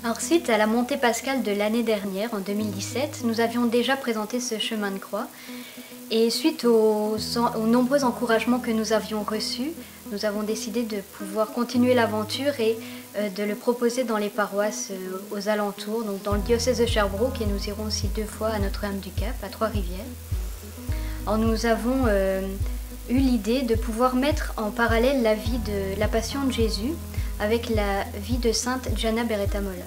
Alors suite à la montée pascale de l'année dernière, en 2017, nous avions déjà présenté ce chemin de croix. Et suite aux nombreux encouragements que nous avions reçus, nous avons décidé de pouvoir continuer l'aventure et de le proposer dans les paroisses aux alentours, donc dans le diocèse de Sherbrooke, et nous irons aussi 2 fois à Notre-Dame-du-Cap, à Trois-Rivières. Alors nous avons eu l'idée de pouvoir mettre en parallèle la vie de la Passion de Jésus avec la vie de Sainte Gianna Beretta Molla.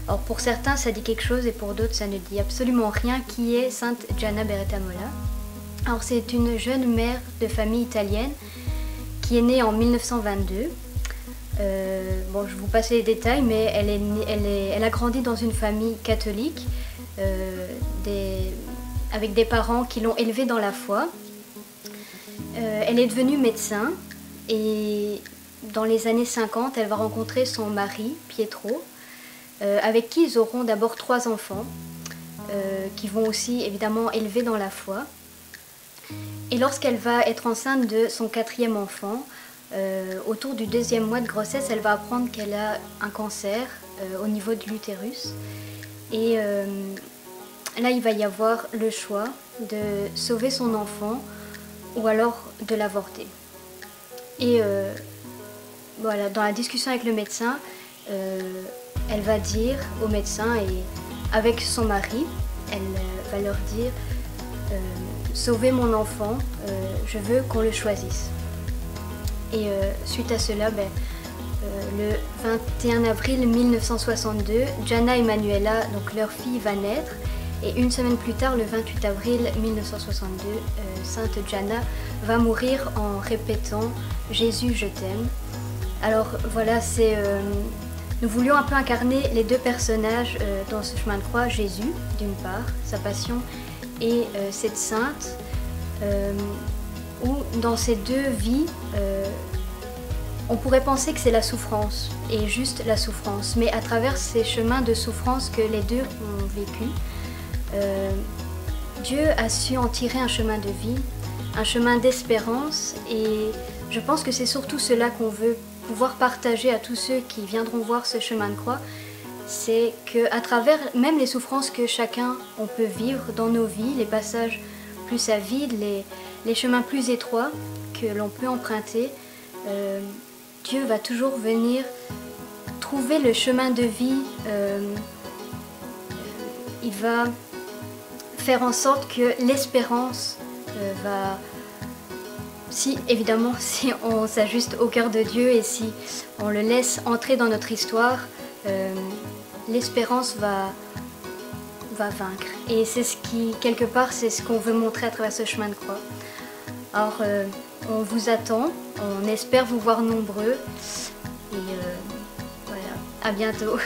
Alors pour certains ça dit quelque chose et pour d'autres ça ne dit absolument rien. Qui est Sainte Gianna Beretta Molla? Alors c'est une jeune mère de famille italienne qui est née en 1922. Bon, je vous passe les détails, mais elle a grandi dans une famille catholique avec des parents qui l'ont élevée dans la foi. Elle est devenue médecin et dans les années 50, elle va rencontrer son mari, Pietro, avec qui ils auront d'abord 3 enfants, qui vont aussi évidemment élever dans la foi. Et lorsqu'elle va être enceinte de son 4e enfant, autour du 2e mois de grossesse, elle va apprendre qu'elle a un cancer au niveau de l'utérus. Et là, il va y avoir le choix de sauver son enfant ou alors de l'avorter. Et voilà, dans la discussion avec le médecin, elle va dire au médecin et avec son mari, elle va leur dire sauvez mon enfant, je veux qu'on le choisisse. Et suite à cela, le 21 avril 1962, Gianna et Manuela, donc leur fille, va naître. Et une semaine plus tard, le 28 avril 1962, Sainte Gianna va mourir en répétant « Jésus, je t'aime ». Alors voilà, nous voulions un peu incarner les 2 personnages dans ce chemin de croix, Jésus d'une part, sa passion, et cette sainte, où dans ces 2 vies, on pourrait penser que c'est la souffrance, et juste la souffrance, mais à travers ces chemins de souffrance que les 2 ont vécu, Dieu a su en tirer un chemin de vie, un chemin d'espérance, et je pense que c'est surtout cela qu'on veut pouvoir partager à tous ceux qui viendront voir ce chemin de croix. C'est qu'à travers même les souffrances que chacun on peut vivre dans nos vies, les passages plus avides, les chemins plus étroits que l'on peut emprunter, Dieu va toujours venir trouver le chemin de vie. Il va faire en sorte que l'espérance va, évidemment, si on s'ajuste au cœur de Dieu et si on le laisse entrer dans notre histoire, l'espérance va vaincre. Et c'est ce qui, quelque part, c'est ce qu'on veut montrer à travers ce chemin de croix. Alors, on vous attend, on espère vous voir nombreux et voilà, à bientôt.